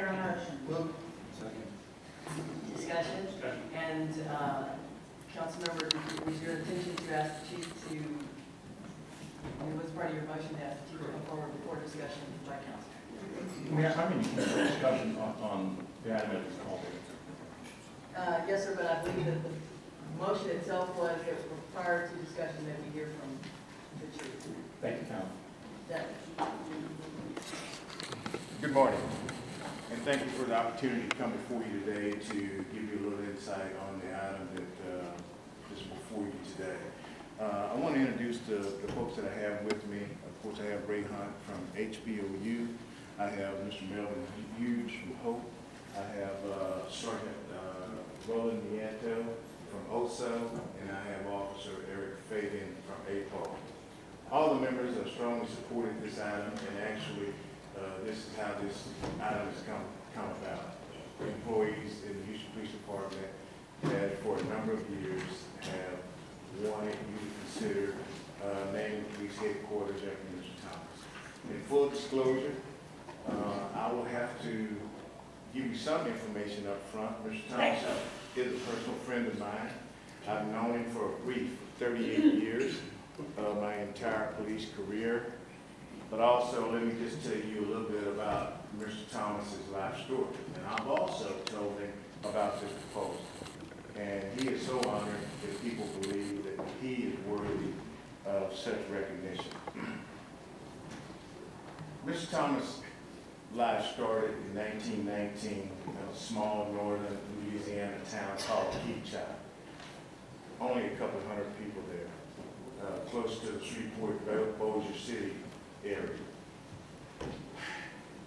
hear a motion? Move. Second. Discussion? And, Councilmember, is your intention to ask the chief to, I mean, what's part of your motion to ask the chief to come forward before discussion by council? I mean, you can have discussion on the item as it's called. Yes, sir, but I believe that the motion itself was that prior to discussion that we hear from the chief. Thank you, Council. Good morning, and thank you for the opportunity to come before you today to give you a little insight on the item that is before you today. I want to introduce the folks that I have with me. Of course, I have Ray Hunt from HBOU. I have Mr. Melvin Hughes from Hope. I have Sergeant Roland Nieto from OSO, and I have Officer Eric Fabian from APO. All the members have strongly supported this item, and actually, this is how this item has come about. Employees in the Houston Police Department that for a number of years have wanted you to consider naming police headquarters after Mr. Thomas. In full disclosure, I will have to give you some information up front. Mr. Thomas is a personal friend of mine. I've known him for a brief 38 years of my entire police career. But also, let me just tell you a little bit about Mr. Thomas's life story. And I've also told him about this proposal. And he is so honored that people believe that he is worthy of such recognition. Mr. Thomas' life started in 1919 in a small northern Louisiana town called Keachai. Only a couple hundred people there, close to the Shreveport-Bossier City area.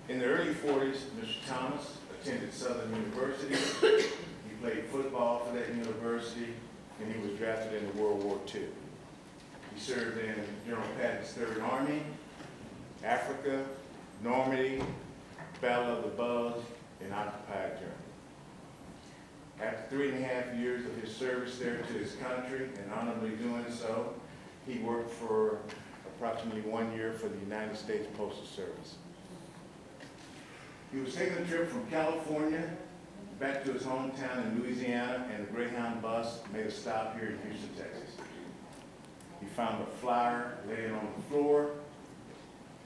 In the early 40s, Mr. Thomas attended Southern University. He played football for that university, and he was drafted into World War II. He served in General Patton's Third Army, Africa, Normandy, Battle of the Bulge, and occupied Germany. After 3.5 years of his service there to his country, and honorably doing so, he worked for approximately 1 year for the United States Postal Service. He was taking a trip from California back to his hometown in Louisiana, and the Greyhound bus made a stop here in Houston, Texas. He found a flyer laying on the floor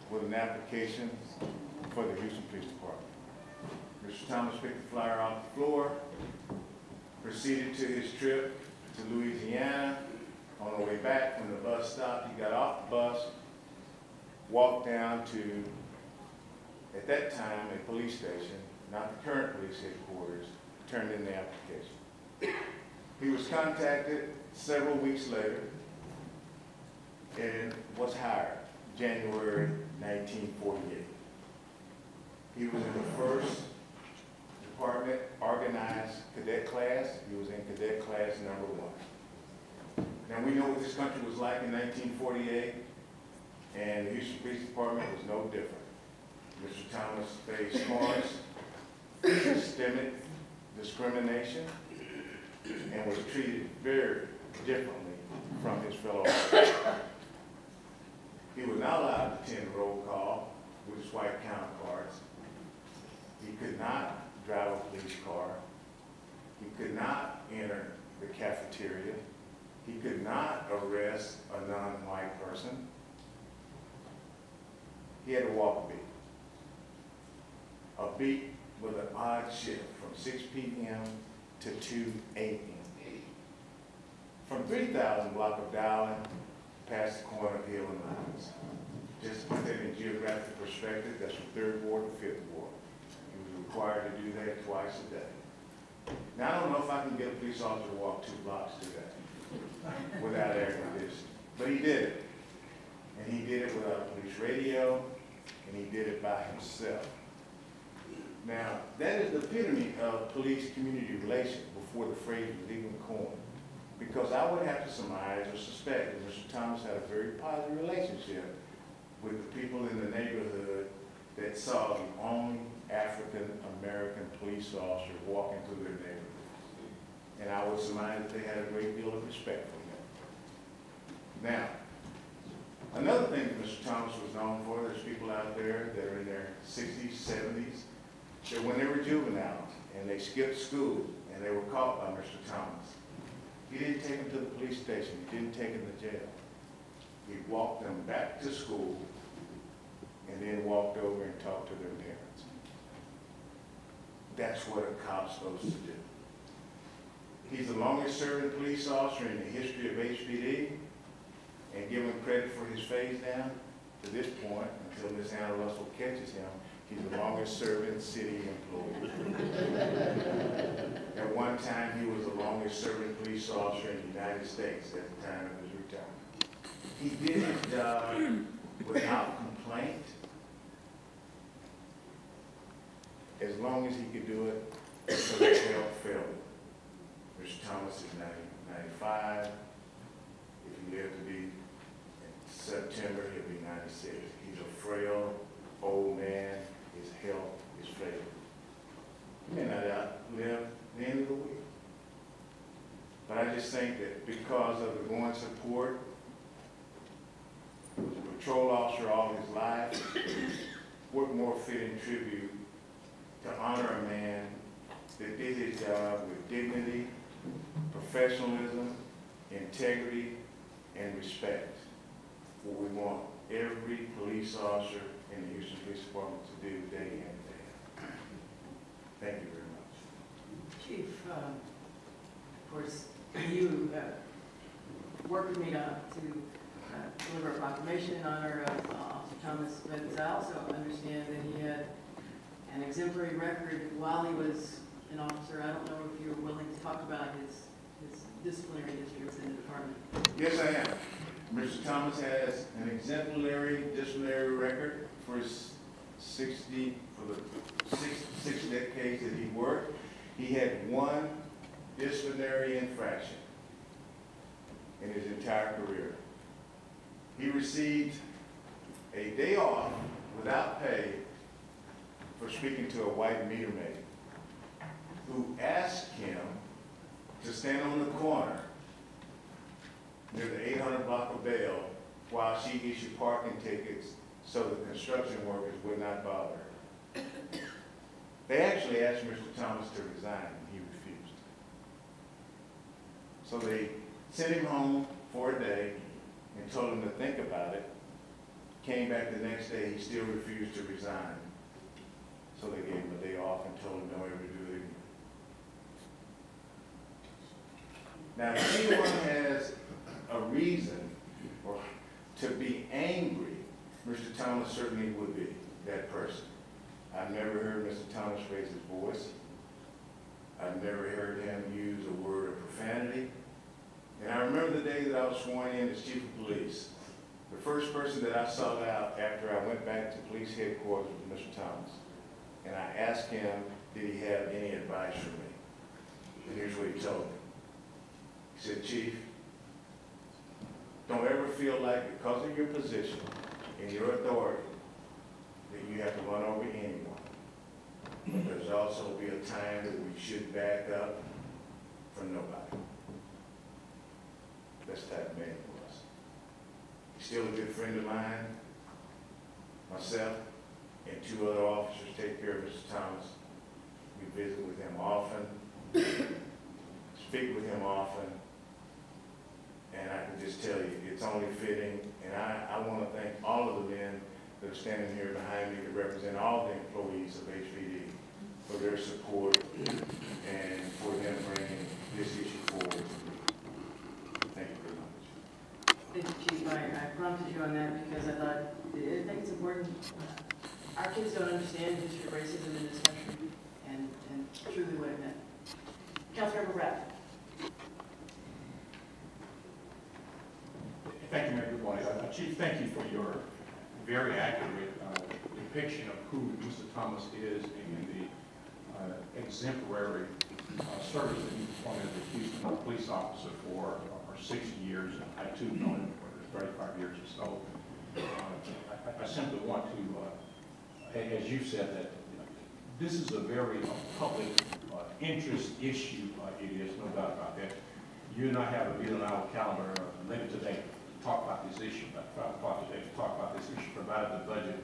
with an application for the Houston Police Department. Mr. Thomas picked the flyer off the floor, proceeded to his trip to Louisiana. On the way back, when the bus stopped, he got off the bus, walked down to, at that time, a police station, not the current police headquarters, turned in the application. He was contacted several weeks later and was hired January 1948. He was in the first department organized cadet class. He was in cadet class number 1. Now, we know what this country was like in 1948, and the Houston Police Department was no different. Mr. Thomas faced harsh, systemic discrimination and was treated very differently from his fellow officers. He was not allowed to attend roll call with his white counterparts. He could not drive a police car. He could not enter the cafeteria. He could not arrest a non-white person. He had to walk a beat with an odd shift from 6 p.m. to 2 a.m. From 3,000 block of Dowling past the corner of Hill and Lines. Just to put that in geographic perspective, that's from 3rd Ward to 5th Ward. He was required to do that twice a day. Now, I don't know if I can get a police officer to walk 2 blocks today without air conditioning, but he did it. And he did it without a police radio, and he did it by himself. Now, that is the epitome of police-community relations before the phrase was even coined. Because I would have to surmise or suspect that Mr. Thomas had a very positive relationship with the people in the neighborhood that saw the only African-American police officer walking through their neighborhood. And I would surmise that they had a great deal of respect for him. Now, another thing that Mr. Thomas was known for, there's people out there that are in their 60s, 70s, that when they were juveniles and they skipped school and they were caught by Mr. Thomas, he didn't take them to the police station. He didn't take them to jail. He walked them back to school and then walked over and talked to their parents. That's what a cop's supposed to do. He's the longest serving police officer in the history of HPD, and give him credit for his phase down. To this point, until Ms. Anna Russell catches him, he's the longest serving city employee. At one time, he was the longest serving police officer in the United States at the time of his retirement. He did his job without complaint, as long as he could do it until his health failed. Mr. Thomas is 95. If he lived to be in September, he'll be 96. He's a frail old man. His health is failing. He may not outlive the end of the week. But I just think that because of the growing support, he was a patrol officer all his life, what more fitting tribute to honor a man that did his job with dignity, professionalism, integrity, and respect. What we want every police officer in the Houston Police Department to do day in and day out. Thank you very much. Chief, of course, you worked with me to deliver a proclamation in honor of Officer Thomas, but I also understand that he had an exemplary record while he was an officer. I don't know if you're willing to talk about his disciplinary history within the department. Yes, I am. Mr. Thomas has an exemplary disciplinary record for his 6 decades that he worked. He had one disciplinary infraction in his entire career. He received a day off without pay for speaking to a white meter maid who asked him to stand on the corner near the 800 block of Bell while she issued parking tickets so the construction workers would not bother her. They actually asked Mr. Thomas to resign, and he refused. So they sent him home for a day and told him to think about it. Came back the next day, he still refused to resign. So they gave him a day off and told him don't ever do it again. Now, if anyone has a reason to be angry, Mr. Thomas certainly would be that person. I've never heard Mr. Thomas raise his voice. I've never heard him use a word of profanity. And I remember the day that I was sworn in as Chief of Police. The first person that I sought out after I went back to police headquarters was Mr. Thomas. And I asked him, did he have any advice for me? And here's what he told me. He said, Chief, don't ever feel like because of your position and your authority that you have to run over anyone. But there's also be a time that we should back up from nobody. That's the type of man he was. He's still a good friend of mine. Myself and 2 other officers take care of Mr. Thomas. We visit with him often, speak with him often, and I can just tell you, it's only fitting, and I want to thank all of the men that are standing here behind me to represent all the employees of HPD for their support and for them bringing this issue forward. Thank you very much. Thank you, Chief. I prompted you on that because I think it's important. Our kids don't understand the history of racism in this country and truly what it meant. Councilmember Bradford. Thank you, Mayor. Good morning. Chief, thank you for your very accurate depiction of who Mr. Thomas is and the exemplary service that he performed as a Houston police officer for 60 years. I too know him for 35 years or so. I simply want to, as you said, that this is a very public interest issue. It is, no doubt about that. You and I have a meeting on our calendar later today to talk about this issue, about 5 o'clock today to talk about this issue, provided the budget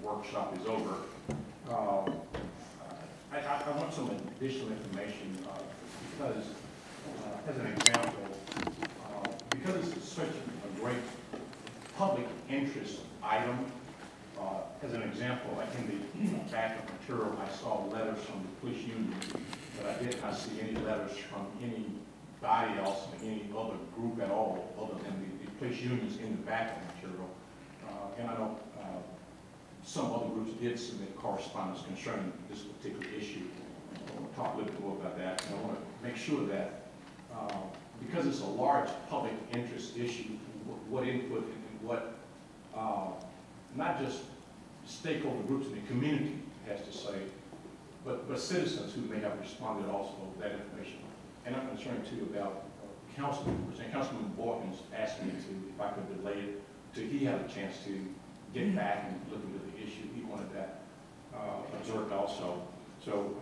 workshop is over. additional information because, as an example, because it's such a great public interest item. As an example, like in the back of material, I saw letters from the police union, but I did not see any letters from anybody else, any other group at all, other than the police unions in the back of material. And I know some other groups did submit correspondence concerning this particular issue. We'll talk a little bit more about that. And I want to make sure that because it's a large public interest issue, what input and what not just stakeholder groups in the community has to say, but citizens who may have responded also to that information. And I'm concerned too about council members. And Councilman Borkins asked me to, if I could delay it, till he had a chance to get back and look into the issue. He wanted that observed also. So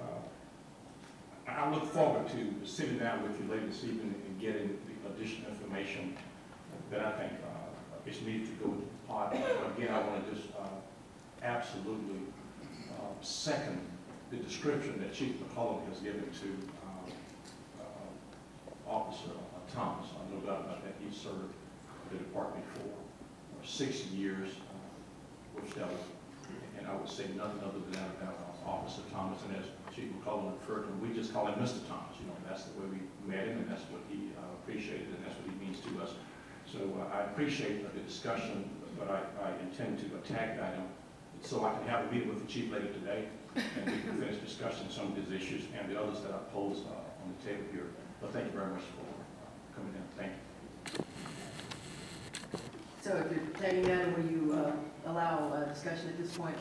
I look forward to sitting down with you later this evening and getting the additional information that I think is needed to go into the pod. Again, I want to just absolutely second the description that Chief McClellan has given to Officer Thomas. I no doubt about that. He served the department for 6 years, which that was, and I would say nothing other than that about Officer Thomas. And as Chief McClellan referred to him, we just call him Mr. Thomas. You know, that's the way we met him, and that's what he appreciated, and that's what he means to us. So I appreciate the discussion, but I intend to attack that item so I can have a meeting with the chief later today, and we can finish discussing some of these issues and the others that I posed on the table here. But thank you very much for coming in. Thank you. So if you're taking that, will you allow discussion at this point